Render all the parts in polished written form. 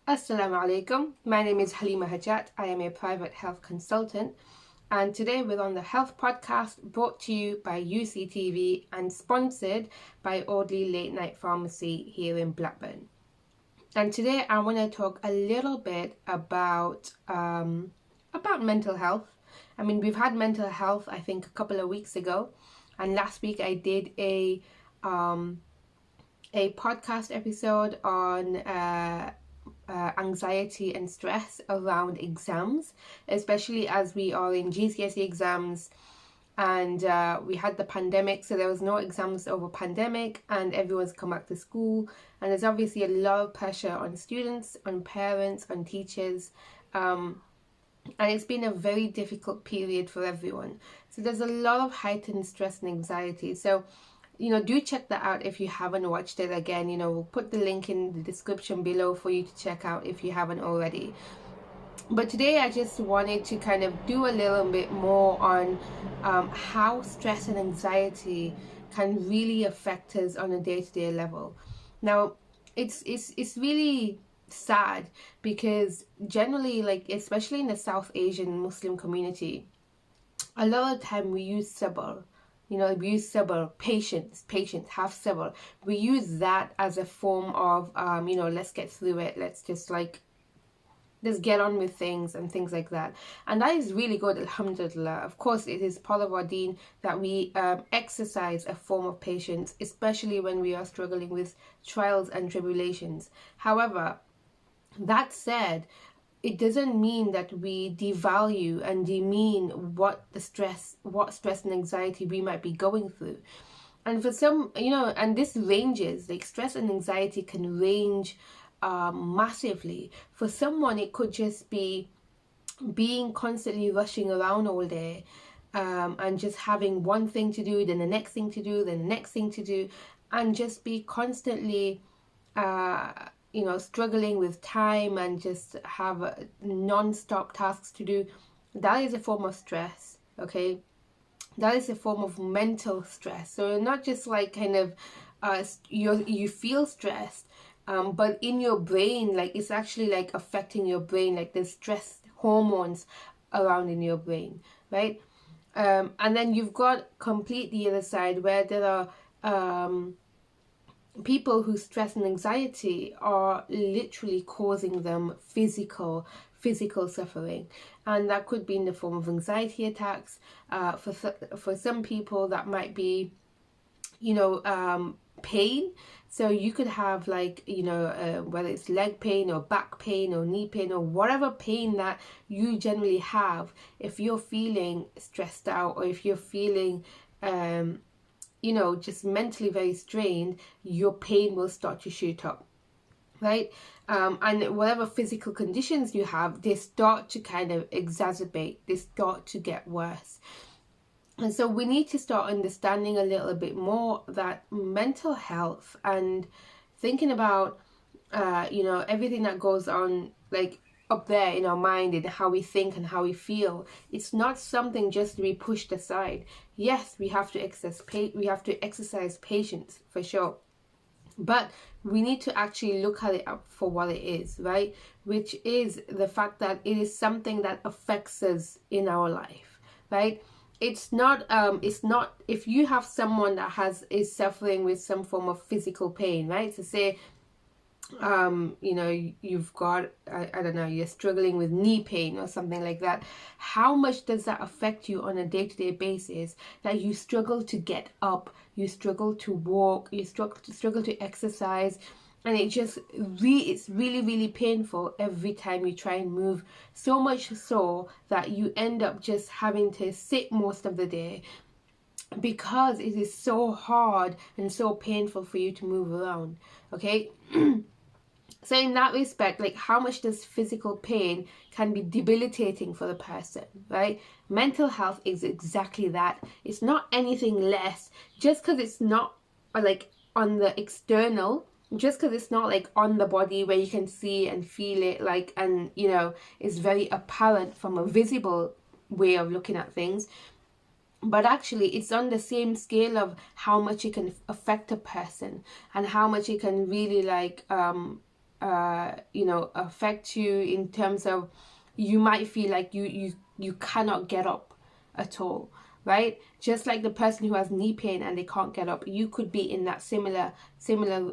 Assalamu alaikum. My name is Halima Hajat. I am a private health consultant, and today we're on the Health Podcast, brought to you by UCTV and sponsored by AUDLEY Late Night Pharmacy here in Blackburn. And today I want to talk a little bit about mental health. I mean, we've had mental health, I think, a couple of weeks ago, and last week I did a podcast episode on anxiety and stress around exams, especially as we are in GCSE exams, and we had the pandemic, so there was no exams over pandemic, and everyone's come back to school, and there's obviously a lot of pressure on students, on parents, on teachers, and it's been a very difficult period for everyone. So there's a lot of heightened stress and anxiety. So do check that out if you haven't watched it. Again, we'll put the link in the description below for you to check out if you haven't already. But today I just wanted to kind of do a little bit more on how stress and anxiety can really affect us on a day-to-day level. Now, it's really sad because generally, especially in the South Asian Muslim community, a lot of the time we use sabr. We use sabr, patience, have sabr. We use that as a form of, let's get through it. Let's just get on with things and things like that. And that is really good, alhamdulillah. Of course, it is part of our deen that we exercise a form of patience, especially when we are struggling with trials and tribulations. However, that said, it doesn't mean that we devalue and demean what stress and anxiety we might be going through. And for some, and this ranges, stress and anxiety can range massively. For someone, it could just be being constantly rushing around all day, and just having one thing to do, then the next thing to do, then the next thing to do, and just be constantly struggling with time and just have non-stop tasks to do. That is a form of stress, okay? That is a form of mental stress. So not just you feel stressed, but in your brain, it's actually affecting your brain, there's stress hormones around in your brain, right? And then you've got complete the other side where there are people whose stress and anxiety are literally causing them physical suffering, and that could be in the form of anxiety attacks. For some people, that might be pain. So you could have whether it's leg pain or back pain or knee pain or whatever pain that you generally have. If you're feeling stressed out, or if you're feeling just mentally very strained, your pain will start to shoot up, right? And whatever physical conditions you have, they start to kind of exacerbate, they start to get worse. And so we need to start understanding a little bit more that mental health and thinking about, everything that goes on, up there in our mind and how we think and how we feel. It's not something just to be pushed aside. Yes, we have to exercise patience for sure, but we need to actually look at it up for what it is, right? Which is the fact that it is something that affects us in our life, right? It's not if you have someone that is suffering with some form of physical pain, right? So say you've got, I don't know, you're struggling with knee pain or something like that. How much does that affect you on a day-to-day basis, that you struggle to get up, you struggle to walk, you struggle to exercise, and it's really, really painful every time you try and move, so much so that you end up just having to sit most of the day because it is so hard and so painful for you to move around, okay? So in that respect, how much does physical pain can be debilitating for the person, right? Mental health is exactly that. It's not anything less. Just because it's not on the external, just because it's not on the body where you can see and feel it, and it's very apparent from a visible way of looking at things, but actually it's on the same scale of how much it can affect a person and how much it can really affect you in terms of you might feel like you cannot get up at all, right? Just like the person who has knee pain and they can't get up, you could be in that similar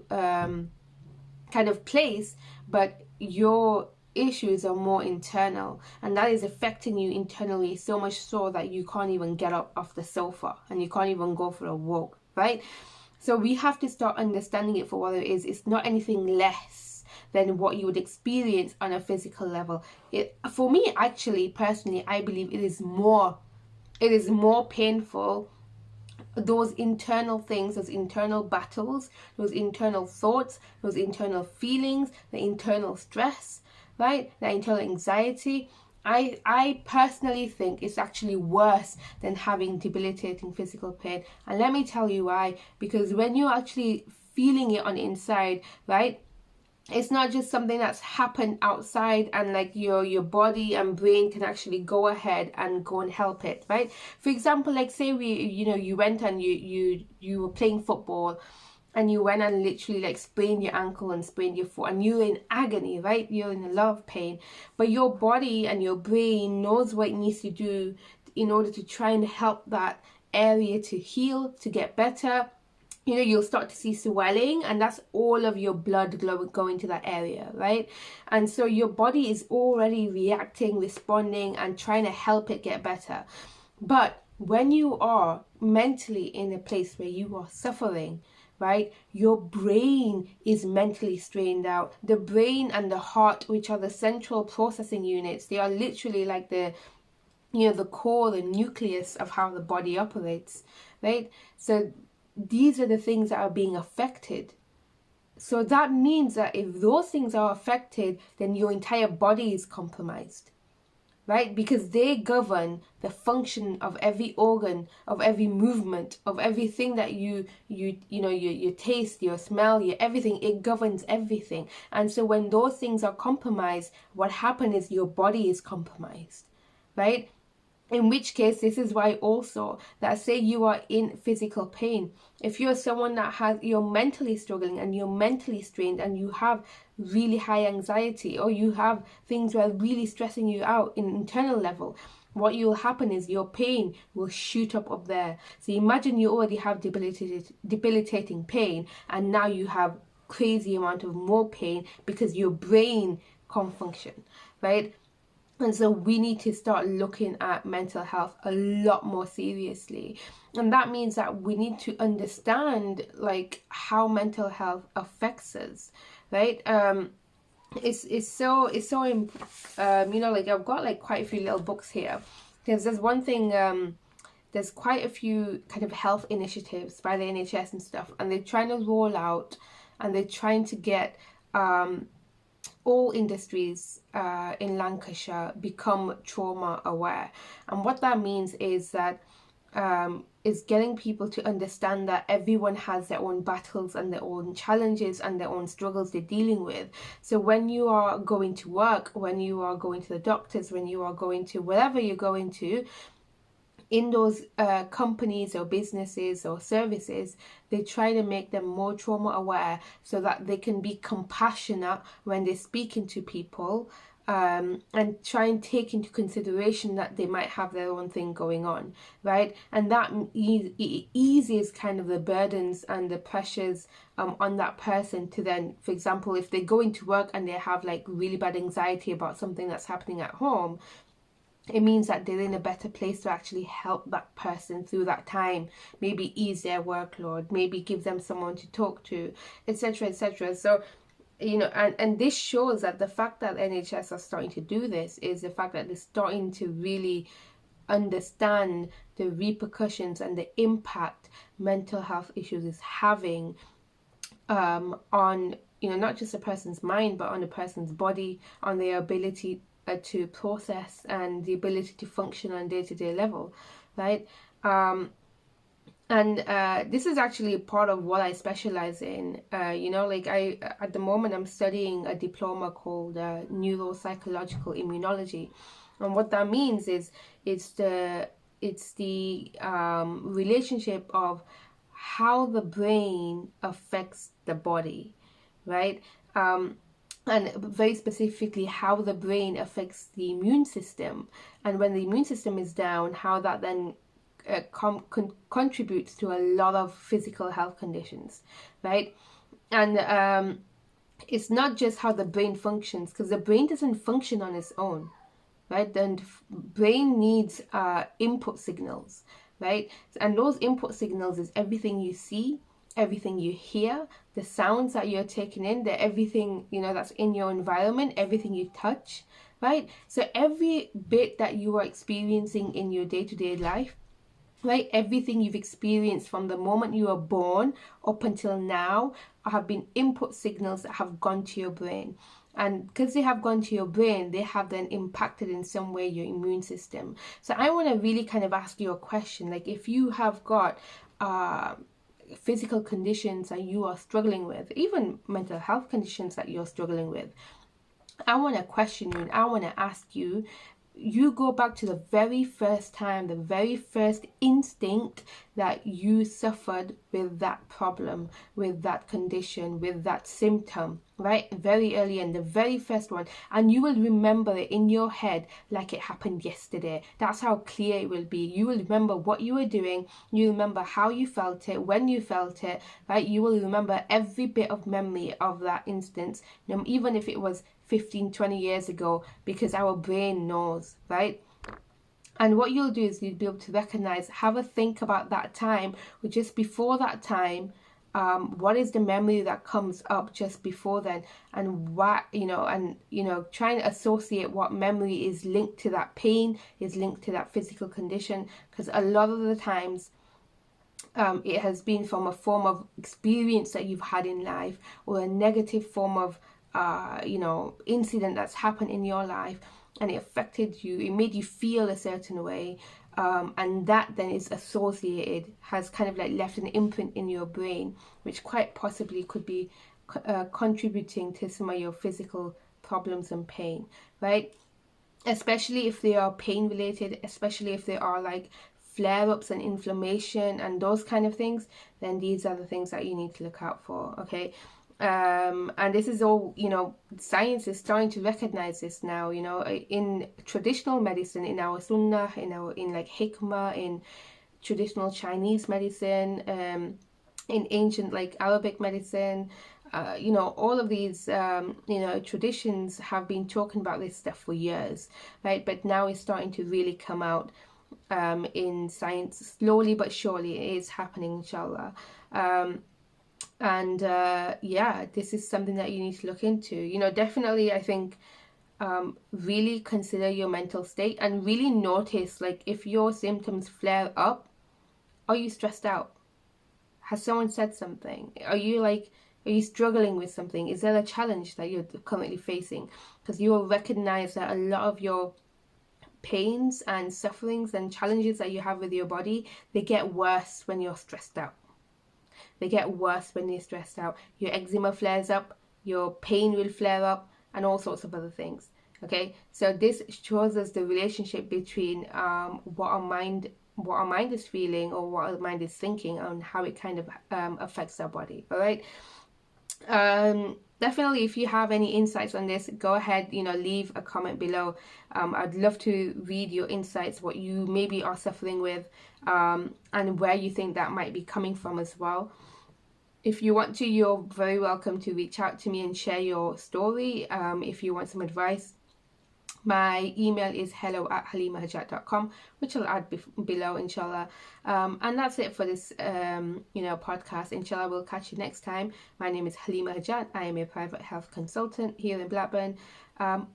kind of place, but your issues are more internal, and that is affecting you internally so much so that you can't even get up off the sofa and you can't even go for a walk, right? So we have to start understanding it for what it is. It's not anything less than what you would experience on a physical level. For me, actually, personally, I believe it is more painful, those internal things, those internal battles, those internal thoughts, those internal feelings, the internal stress, right? The internal anxiety. I personally think it's actually worse than having debilitating physical pain. And let me tell you why. Because when you're actually feeling it on the inside, right? It's not just something that's happened outside and like your body and brain can actually go ahead and go and help it, right? For example, like say you went and you were playing football and you went and literally like sprained your ankle and sprained your foot and you're in agony, right? You're in a lot of pain, but your body and your brain knows what it needs to do in order to try and help that area to heal, to get better. You'll start to see swelling, and that's all of your blood going to that area, right? And so your body is already reacting, responding, and trying to help it get better. But when you are mentally in a place where you are suffering, right, your brain is mentally strained out. The brain and the heart, which are the central processing units, they are literally like the core, the nucleus of how the body operates, right? So these are the things that are being affected. So that means that if those things are affected, then your entire body is compromised, right? Because they govern the function of every organ, of every movement, of everything that you taste, your smell, your everything. It governs everything. And so when those things are compromised, what happens is your body is compromised, right? In which case, this is why also that say you are in physical pain. If you're someone that you're mentally struggling and you're mentally strained and you have really high anxiety, or you have things that are really stressing you out in internal level, what will happen is your pain will shoot up there. So imagine you already have debilitating pain, and now you have crazy amount of more pain because your brain can't function, right? And so we need to start looking at mental health a lot more seriously. And that means that we need to understand like how mental health affects us, right? It's so like I've got like quite a few little books here, because there's one thing, there's quite a few kind of health initiatives by the NHS and stuff, and they're trying to roll out and they're trying to get all industries in Lancashire become trauma aware. And what that means is that is getting people to understand that everyone has their own battles and their own challenges and their own struggles they're dealing with. So when you are going to work, when you are going to the doctors, when you are going to wherever you're going to, in those companies or businesses or services, they try to make them more trauma aware so that they can be compassionate when they're speaking to people, and try and take into consideration that they might have their own thing going on, right? And that eases kind of the burdens and the pressures on that person to then, for example, if they go into work and they have like really bad anxiety about something that's happening at home, it means that they're in a better place to actually help that person through that time, maybe ease their workload, maybe give them someone to talk to, etc., etc. So, and this shows that the fact that NHS are starting to do this is the fact that they're starting to really understand the repercussions and the impact mental health issues is having on, not just a person's mind, but on a person's body, on their ability to process and the ability to function on a day-to-day level, right? And this is actually part of what I specialize in. Like I at the moment I'm studying a diploma called neuropsychological immunology, and what that means is it's the relationship of how the brain affects the body, right? and very specifically how the brain affects the immune system, and when the immune system is down, how that then contributes to a lot of physical health conditions, right? And it's not just how the brain functions, because the brain doesn't function on its own, right? The brain needs input signals, right? And those input signals is everything you see, everything you hear, the sounds that you're taking in, the everything, you know, that's in your environment, everything you touch, right? So every bit that you are experiencing in your day-to-day life, right, everything you've experienced from the moment you were born up until now have been input signals that have gone to your brain. And because they have gone to your brain, they have then impacted in some way your immune system. So I want to really kind of ask you a question, like if you have got physical conditions that you are struggling with, even mental health conditions that you're struggling with, I want to question you and I want to ask you, you go back to the very first time, the very first instinct that you suffered with that problem, with that condition, with that symptom, right? Very early in the very first one, and you will remember it in your head like it happened yesterday. That's how clear it will be. You will remember what you were doing, you remember how you felt it, when you felt it, right? You will remember every bit of memory of that instance, even if it was 15-20 years ago, because our brain knows, right? And what you'll do is you'll be able to recognize, have a think about that time or just before that time. What is the memory that comes up just before then, and what, try and associate what memory is linked to that pain, is linked to that physical condition, because a lot of the times it has been from a form of experience that you've had in life, or a negative form of incident that's happened in your life, and it affected you, it made you feel a certain way, and that then is associated, has kind of like left an imprint in your brain, which quite possibly could be contributing to some of your physical problems and pain, right? Especially if they are pain related, especially if they are like flare-ups and inflammation and those kind of things, then these are the things that you need to look out for, okay? And this is all, science is starting to recognize this now, in traditional medicine, in our sunnah, in like hikmah, in traditional Chinese medicine, in ancient like Arabic medicine, all of these, traditions have been talking about this stuff for years, right? But now it's starting to really come out in science, slowly but surely. It is happening, inshallah. This is something that you need to look into. Definitely, I think really consider your mental state and really notice, like, if your symptoms flare up, are you stressed out? Has someone said something? Are you struggling with something? Is there a challenge that you're currently facing? Because you will recognize that a lot of your pains and sufferings and challenges that you have with your body, they get worse when you're stressed out. They get worse when you're stressed out. Your eczema flares up, your pain will flare up, and all sorts of other things. Okay, so this shows us the relationship between what our mind is feeling, or what our mind is thinking, and how it kind of affects our body. All right. Definitely, if you have any insights on this, go ahead, leave a comment below. I'd love to read your insights, what you maybe are suffering with, and where you think that might be coming from as well. If you want to, you're very welcome to reach out to me and share your story. If you want some advice, my email is hello@halimahajat.com, which I'll add below, inshallah. And that's it for this, podcast. Inshallah, we'll catch you next time. My name is Halima Hajat. I am a private health consultant here in Blackburn.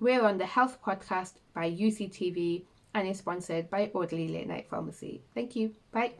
We're on the Health Podcast by UCTV, and is sponsored by AUDLEY Late Night Pharmacy. Thank you. Bye.